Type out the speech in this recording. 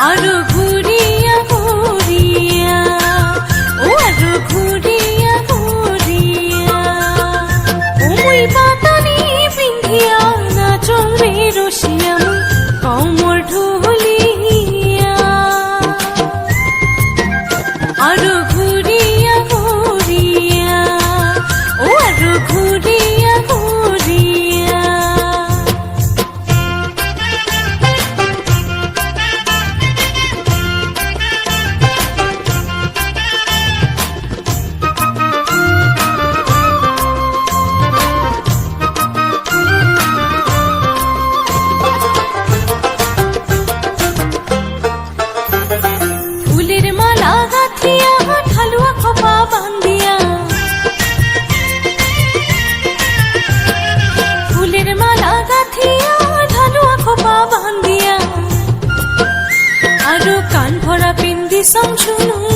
আরো ঘুরিয়া ঘুরিয়া ও আরো ঘুরিয়া ঘুরিয়া ওই পাতানি পিন্ধিয়া নাচবে রসিয়া কমর ঢুলিয়া আরো ঘুরিয়া ঘুরিয়া ও আরো ঘুরিয়া ঘুরিয়া ফুলের মালা গাঁথিয়া ঢালুয়া খোপা বান্ধিয়া ফুলের মালা গাঁথিয়া ঢালুয়া খোপা বান্ধিয়া আরো কান ভরা পিন্দি শুনু